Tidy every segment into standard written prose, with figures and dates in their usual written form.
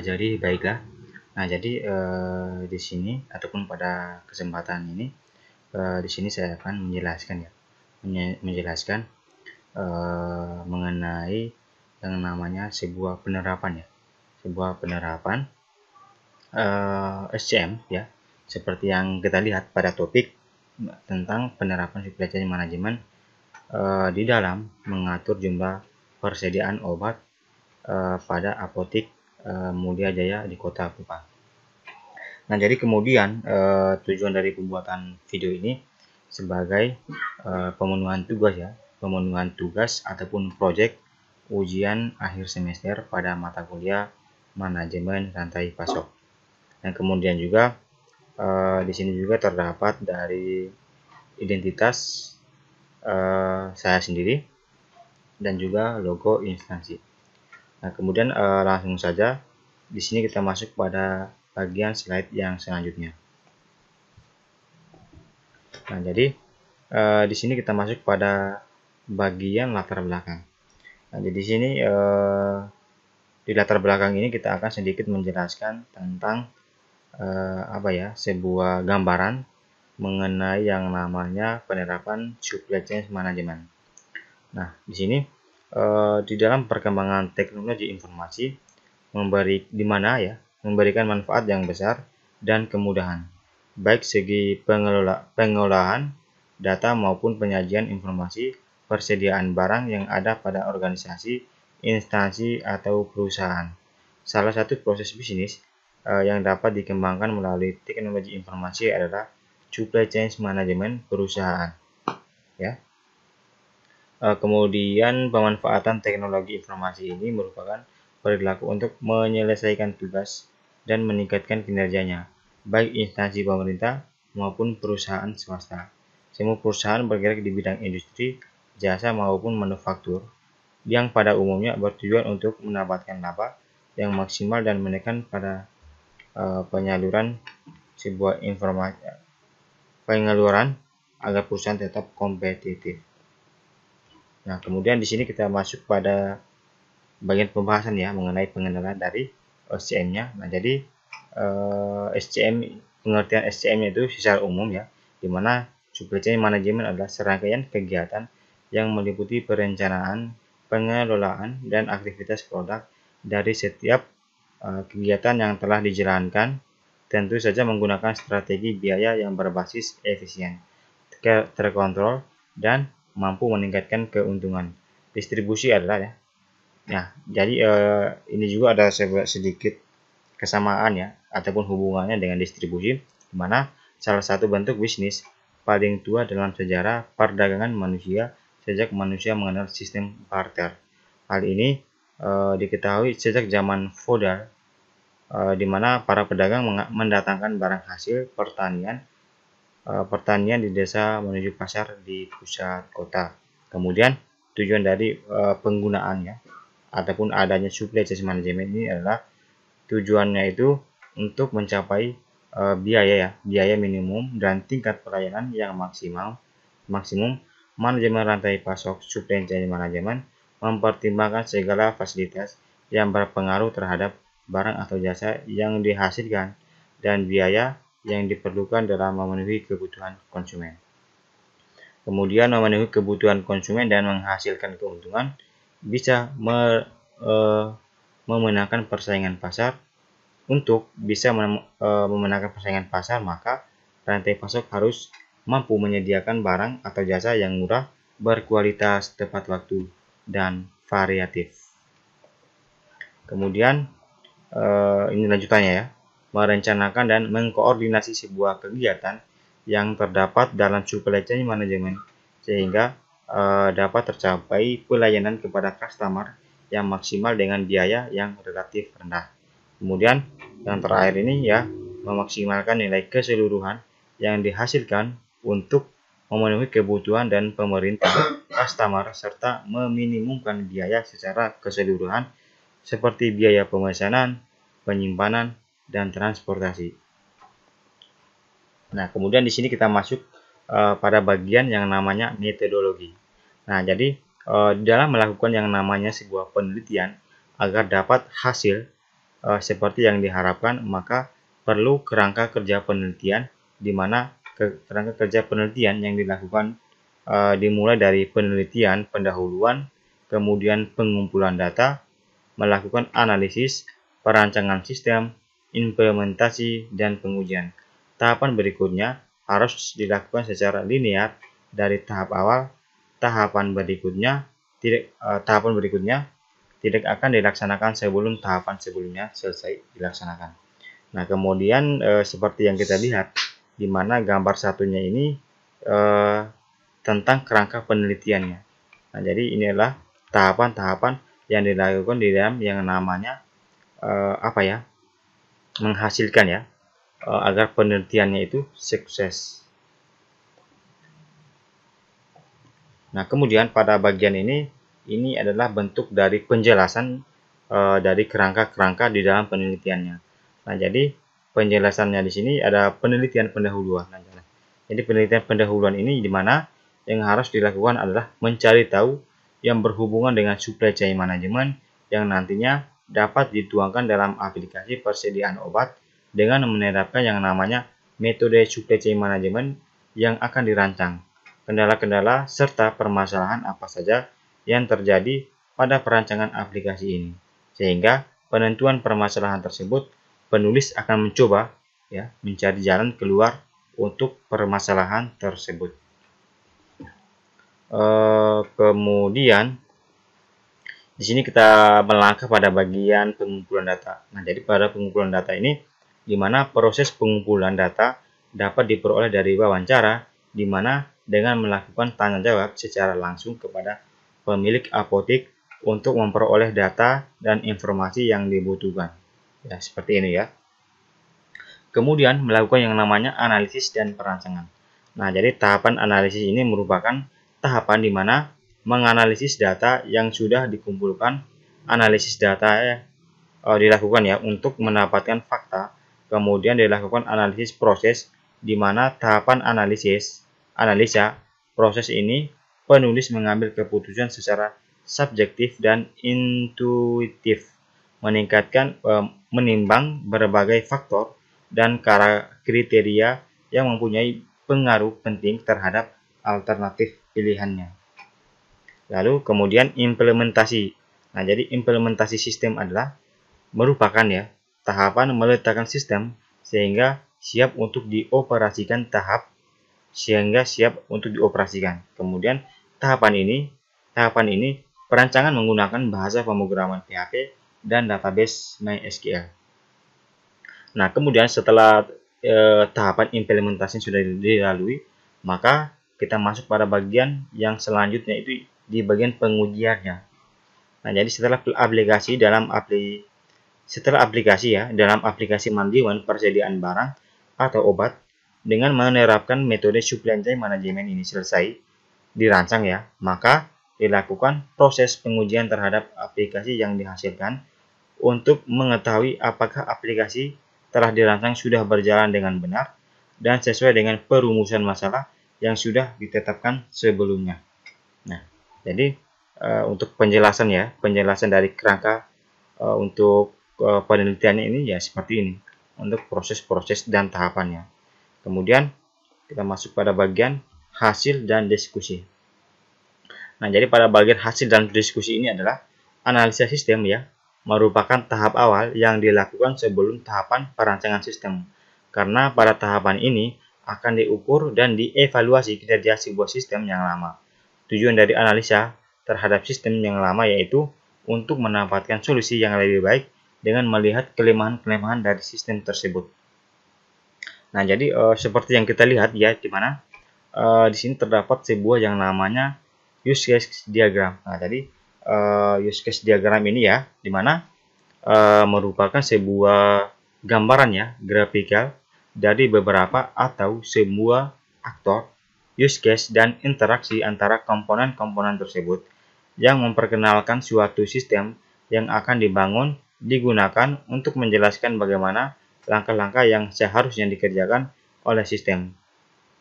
Jadi baiklah. Nah, jadi di sini ataupun pada kesempatan ini di sini saya akan menjelaskan ya, menjelaskan mengenai yang namanya sebuah penerapan ya, sebuah penerapan SCM ya, seperti yang kita lihat pada topik tentang penerapan supply chain management di dalam mengatur jumlah persediaan obat pada apotik Mulia Jaya di Kota Kupang. Nah, jadi kemudian tujuan dari pembuatan video ini sebagai pemenuhan tugas ya, pemenuhan tugas ataupun proyek ujian akhir semester pada mata kuliah manajemen rantai pasok. Dan kemudian juga di sini juga terdapat dari identitas saya sendiri dan juga logo instansi. Nah, kemudian langsung saja di sini kita masuk pada bagian slide yang selanjutnya. Nah, jadi di sini kita masuk pada bagian latar belakang. Nah, jadi di sini di latar belakang ini kita akan sedikit menjelaskan tentang sebuah gambaran mengenai yang namanya penerapan supply chain management. Nah, di sini di dalam perkembangan teknologi informasi memberikan manfaat yang besar dan kemudahan, baik segi pengolahan data maupun penyajian informasi persediaan barang yang ada pada organisasi, instansi, atau perusahaan. Salah satu proses bisnis yang dapat dikembangkan melalui teknologi informasi adalah supply chain management perusahaan. Ya. Kemudian pemanfaatan teknologi informasi ini merupakan perilaku untuk menyelesaikan tugas dan meningkatkan kinerjanya, baik instansi pemerintah maupun perusahaan swasta. Semua perusahaan bergerak di bidang industri, jasa maupun manufaktur, yang pada umumnya bertujuan untuk mendapatkan laba yang maksimal dan menekan pada penyaluran sebuah informasi agar perusahaan tetap kompetitif. Nah, kemudian di sini kita masuk pada bagian pembahasan ya mengenai pengenalan dari SCM-nya. Nah, jadi pengertian SCM itu secara umum ya, di mana supply chain management adalah serangkaian kegiatan yang meliputi perencanaan, pengelolaan, dan aktivitas produk dari setiap kegiatan yang telah dijalankan, tentu saja menggunakan strategi biaya yang berbasis efisien, terkontrol, dan mampu meningkatkan keuntungan. Distribusi adalah ya. Nah, jadi ini juga ada sedikit kesamaan ya ataupun hubungannya dengan distribusi, di mana salah satu bentuk bisnis paling tua dalam sejarah perdagangan manusia sejak manusia mengenal sistem barter. Hal ini diketahui sejak zaman feodal, di mana para pedagang mendatangkan barang hasil pertanian di desa menuju pasar di pusat kota. Kemudian tujuan dari penggunaannya ataupun adanya supply chain management ini adalah tujuannya itu untuk mencapai biaya minimum dan tingkat pelayanan yang maksimum. Manajemen rantai pasok supply chain management mempertimbangkan segala fasilitas yang berpengaruh terhadap barang atau jasa yang dihasilkan dan biaya yang diperlukan dalam memenuhi kebutuhan konsumen. Kemudian memenuhi kebutuhan konsumen dan menghasilkan keuntungan bisa memenangkan persaingan pasar. Untuk bisa memenangkan persaingan pasar, maka rantai pasok harus mampu menyediakan barang atau jasa yang murah, berkualitas, tepat waktu, dan variatif. Kemudian ini lanjutannya ya, merencanakan dan mengkoordinasi sebuah kegiatan yang terdapat dalam supply chain management sehingga dapat tercapai pelayanan kepada customer yang maksimal dengan biaya yang relatif rendah. Kemudian yang terakhir ini ya, memaksimalkan nilai keseluruhan yang dihasilkan untuk memenuhi kebutuhan dan pemerintah customer serta meminimumkan biaya secara keseluruhan seperti biaya pemesanan, penyimpanan, dan transportasi. Nah, kemudian di sini kita masuk pada bagian yang namanya metodologi. Nah, jadi dalam melakukan yang namanya sebuah penelitian agar dapat hasil seperti yang diharapkan, maka perlu kerangka kerja penelitian, di mana kerangka kerja penelitian yang dilakukan dimulai dari penelitian pendahuluan, kemudian pengumpulan data, melakukan analisis, perancangan sistem, implementasi, dan pengujian. Tahapan berikutnya harus dilakukan secara linear dari tahap awal. Tahapan berikutnya tidak akan dilaksanakan sebelum tahapan sebelumnya selesai dilaksanakan. Nah, kemudian seperti yang kita lihat, di mana gambar satunya ini tentang kerangka penelitiannya. Nah, jadi inilah tahapan-tahapan yang dilakukan di dalam yang namanya menghasilkan ya, agar penelitiannya itu sukses. Nah, kemudian pada bagian ini adalah bentuk dari penjelasan dari kerangka-kerangka di dalam penelitiannya. Nah, jadi penjelasannya di sini ada penelitian pendahuluan. Nah, jadi penelitian pendahuluan ini di mana yang harus dilakukan adalah mencari tahu yang berhubungan dengan supply chain management yang nantinya dapat dituangkan dalam aplikasi persediaan obat dengan menerapkan yang namanya metode supply chain management yang akan dirancang. Kendala-kendala serta permasalahan apa saja yang terjadi pada perancangan aplikasi ini. Sehingga penentuan permasalahan tersebut, penulis akan mencoba ya mencari jalan keluar untuk permasalahan tersebut. Kemudian di sini kita melangkah pada bagian pengumpulan data. Nah, jadi pada pengumpulan data ini, di mana proses pengumpulan data dapat diperoleh dari wawancara, di mana dengan melakukan tanya jawab secara langsung kepada pemilik apotek untuk memperoleh data dan informasi yang dibutuhkan. Ya, seperti ini ya. Kemudian melakukan yang namanya analisis dan perancangan. Nah, jadi tahapan analisis ini merupakan tahapan di mana menganalisis data yang sudah dikumpulkan. Analisis data dilakukan ya untuk mendapatkan fakta. Kemudian dilakukan analisis proses, di mana tahapan analisa proses ini penulis mengambil keputusan secara subjektif dan intuitif, menimbang berbagai faktor dan kriteria yang mempunyai pengaruh penting terhadap alternatif pilihannya. Lalu kemudian implementasi. Nah, jadi implementasi sistem adalah merupakan ya tahapan meletakkan sistem sehingga siap untuk dioperasikan Kemudian tahapan ini perancangan menggunakan bahasa pemrograman PHP dan database MySQL. Nah, kemudian setelah tahapan implementasi sudah dilalui, maka kita masuk pada bagian yang selanjutnya itu di bagian pengujiannya. Nah, jadi setelah aplikasi dalam aplikasi manajemen persediaan barang atau obat dengan menerapkan metode supply chain management ini selesai dirancang ya, maka dilakukan proses pengujian terhadap aplikasi yang dihasilkan untuk mengetahui apakah aplikasi telah dirancang sudah berjalan dengan benar dan sesuai dengan perumusan masalah yang sudah ditetapkan sebelumnya. Nah, jadi untuk penjelasan dari kerangka untuk penelitiannya ini ya seperti ini untuk proses-proses dan tahapannya. Kemudian kita masuk pada bagian hasil dan diskusi. Nah, jadi pada bagian hasil dan diskusi ini adalah analisa sistem ya, merupakan tahap awal yang dilakukan sebelum tahapan perancangan sistem. Karena pada tahapan ini akan diukur dan dievaluasi kinerja sebuah sistem yang lama. Tujuan dari analisa terhadap sistem yang lama yaitu untuk mendapatkan solusi yang lebih baik dengan melihat kelemahan-kelemahan dari sistem tersebut. Nah, jadi seperti yang kita lihat ya, di mana di sini terdapat sebuah yang namanya use case diagram. Nah, jadi use case diagram ini ya, di mana merupakan sebuah gambaran ya, grafikal dari beberapa atau semua aktor, use case, dan interaksi antara komponen-komponen tersebut yang memperkenalkan suatu sistem yang akan digunakan untuk menjelaskan bagaimana langkah-langkah yang seharusnya dikerjakan oleh sistem.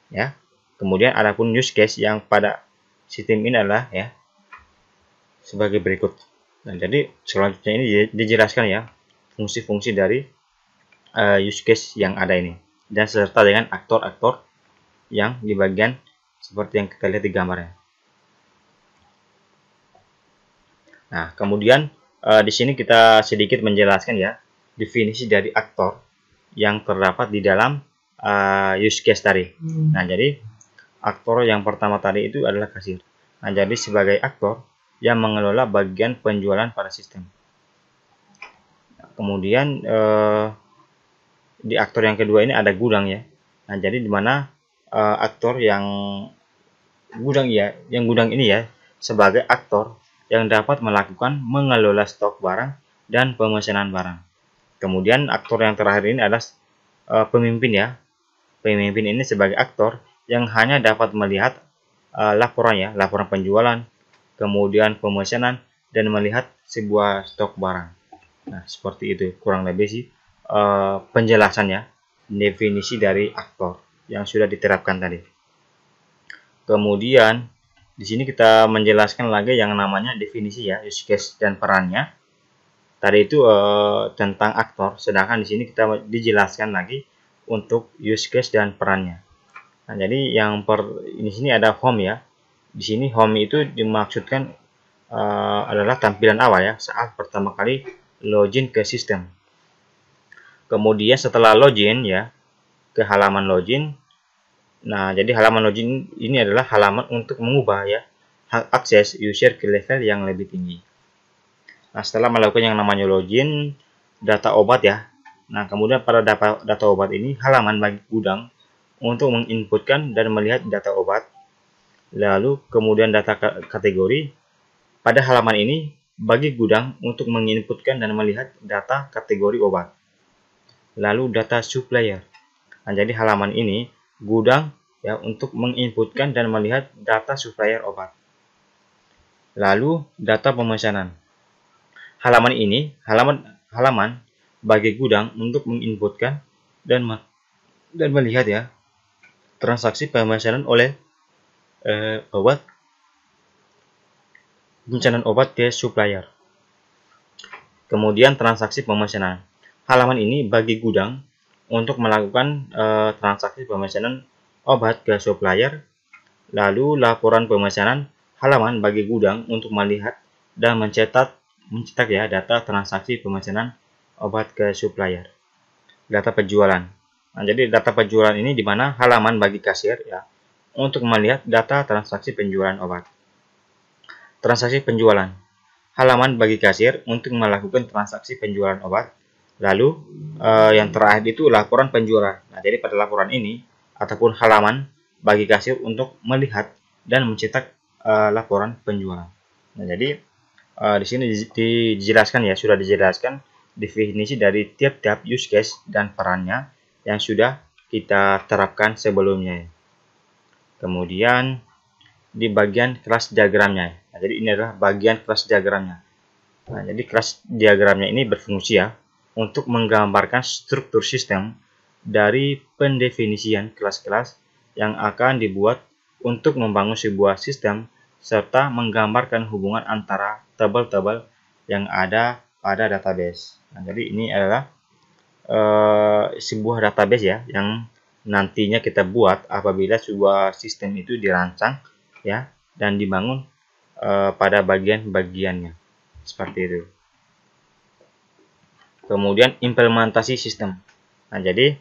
Ya. Kemudian adapun use case yang pada sistem ini adalah ya sebagai berikut. Nah, jadi selanjutnya ini dijelaskan ya fungsi-fungsi dari use case yang ada ini, dan serta dengan aktor-aktor yang di bagian seperti yang kita lihat di gambarnya. Nah, kemudian di sini kita sedikit menjelaskan ya definisi dari aktor yang terdapat di dalam use case tadi. Nah, jadi aktor yang pertama tadi itu adalah kasir. Nah, jadi sebagai aktor yang mengelola bagian penjualan pada sistem. Kemudian di aktor yang kedua ini ada gudang ya. Nah, jadi di mana aktor yang gudang ini ya sebagai aktor yang dapat melakukan mengelola stok barang dan pemesanan barang. Kemudian aktor yang terakhir ini adalah pemimpin ya. Pemimpin ini sebagai aktor yang hanya dapat melihat laporan penjualan, kemudian pemesanan, dan melihat sebuah stok barang. Nah, seperti itu kurang lebih sih penjelasannya, definisi dari aktor yang sudah diterapkan tadi. Kemudian di sini kita menjelaskan lagi yang namanya definisi ya, use case dan perannya. Tadi itu tentang aktor, sedangkan di sini kita dijelaskan lagi untuk use case dan perannya. Nah, jadi di sini ada home ya. Di sini home itu dimaksudkan adalah tampilan awal ya saat pertama kali login ke sistem. Kemudian setelah login ya ke halaman login. Nah, jadi halaman login ini adalah halaman untuk mengubah ya hak akses user ke level yang lebih tinggi. Nah, setelah melakukan yang namanya login, data obat ya. Nah, kemudian pada data obat ini halaman bagi gudang untuk menginputkan dan melihat data obat. Lalu kemudian data kategori. Pada halaman ini bagi gudang untuk menginputkan dan melihat data kategori obat. Lalu data supplier. Nah, jadi halaman ini gudang ya untuk menginputkan dan melihat data supplier obat. Lalu data pemesanan. Halaman ini halaman bagi gudang untuk menginputkan dan melihat ya transaksi pemesanan oleh pemesanan obat ke supplier. Kemudian transaksi pemesanan. Halaman ini bagi gudang untuk melakukan transaksi pemesanan obat ke supplier. Lalu laporan pemesanan, halaman bagi gudang untuk melihat dan mencetak ya data transaksi pemesanan obat ke supplier. Data penjualan. Nah, jadi data penjualan ini di mana halaman bagi kasir ya untuk melihat data transaksi penjualan obat. Transaksi penjualan. Halaman bagi kasir untuk melakukan transaksi penjualan obat. Lalu yang terakhir itu laporan penjualan. Nah, jadi pada laporan ini ataupun halaman bagi kasir untuk melihat dan mencetak laporan penjualan. Nah, jadi di sini dijelaskan ya, sudah dijelaskan definisi dari tiap-tiap use case dan perannya yang sudah kita terapkan sebelumnya. Kemudian di bagian kelas diagramnya. Nah, jadi ini adalah bagian kelas diagramnya. Nah, jadi kelas diagramnya ini berfungsi ya untuk menggambarkan struktur sistem dari pendefinisian kelas-kelas yang akan dibuat untuk membangun sebuah sistem serta menggambarkan hubungan antara tabel-tabel yang ada pada database. Nah, jadi ini adalah sebuah database ya yang nantinya kita buat apabila sebuah sistem itu dirancang ya dan dibangun pada bagian-bagiannya seperti itu. Kemudian implementasi sistem. Nah, jadi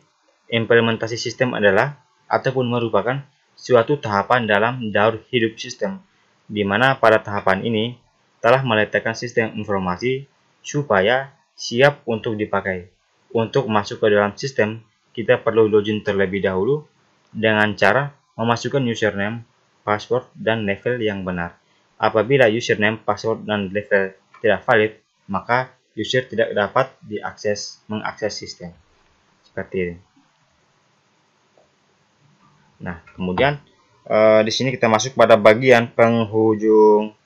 implementasi sistem adalah ataupun merupakan suatu tahapan dalam daur hidup sistem, di mana pada tahapan ini telah meletakkan sistem informasi supaya siap untuk dipakai. Untuk masuk ke dalam sistem, kita perlu login terlebih dahulu dengan cara memasukkan username, password, dan level yang benar. Apabila username, password, dan level tidak valid, maka user tidak dapat mengakses sistem. Seperti ini. Nah, kemudian di sini kita masuk pada bagian penghujung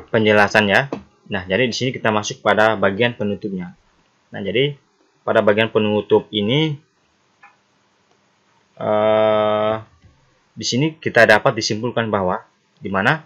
penjelasannya. Nah, jadi di sini kita masuk pada bagian penutupnya. Nah, jadi pada bagian penutup ini di sini kita dapat disimpulkan bahwa di mana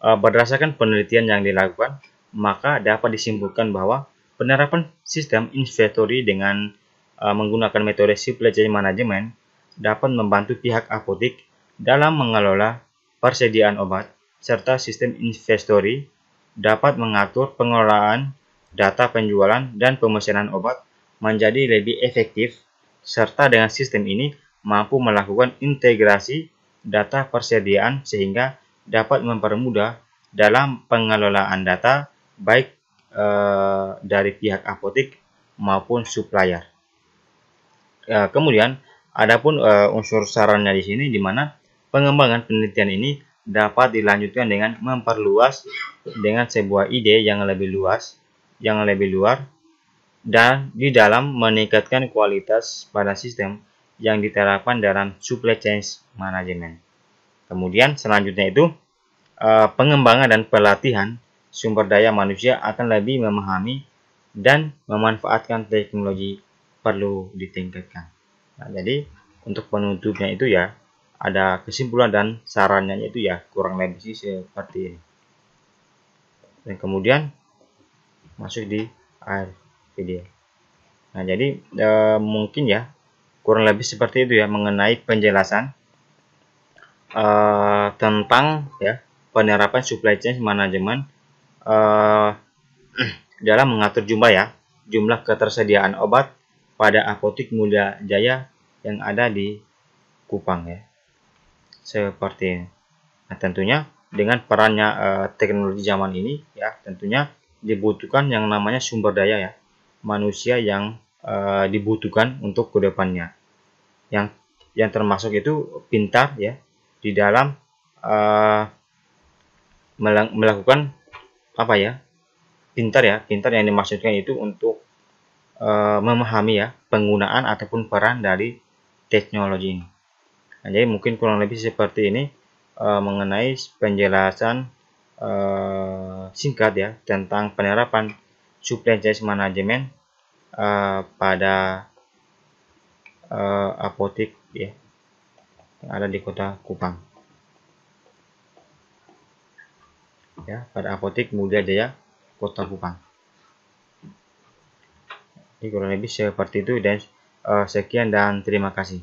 berdasarkan penelitian yang dilakukan, maka dapat disimpulkan bahwa penerapan sistem inventory dengan menggunakan metode supply chain management dapat membantu pihak apotek dalam mengelola persediaan obat, serta sistem inventory dapat mengatur pengelolaan data penjualan dan pemesanan obat menjadi lebih efektif, serta dengan sistem ini mampu melakukan integrasi data persediaan sehingga dapat mempermudah dalam pengelolaan data baik dari pihak apotek maupun supplier. Kemudian adapun unsur sarannya di sini, di mana pengembangan penelitian ini dapat dilanjutkan dengan memperluas dengan sebuah ide yang lebih luas, yang lebih luar, dan di dalam meningkatkan kualitas pada sistem yang diterapkan dalam supply chain management. Kemudian selanjutnya itu pengembangan dan pelatihan sumber daya manusia akan lebih memahami dan memanfaatkan teknologi perlu ditingkatkan. Nah, jadi untuk penutupnya itu ya, ada kesimpulan dan sarannya itu ya kurang lebih sih seperti ini. Dan kemudian masuk di akhir video. Nah, jadi mungkin ya kurang lebih seperti itu ya mengenai penjelasan tentang ya penerapan supply chain management dalam mengatur jumlah ketersediaan obat pada Apotik Muda Jaya yang ada di Kupang ya. Seperti ini. Nah, tentunya dengan perannya teknologi zaman ini ya, tentunya dibutuhkan yang namanya sumber daya ya, manusia yang dibutuhkan untuk kedepannya. Yang termasuk itu pintar ya di dalam melakukan apa ya? Pintar yang dimaksudkan itu untuk memahami ya penggunaan ataupun peran dari teknologi ini. Nah, jadi mungkin kurang lebih seperti ini mengenai penjelasan singkat ya tentang penerapan supply chain management pada apotek ya yang ada di Kota Kupang. Ya, pada Apotik Muda Jaya Kota Kupang. Jadi kurang lebih seperti itu, dan sekian dan terima kasih.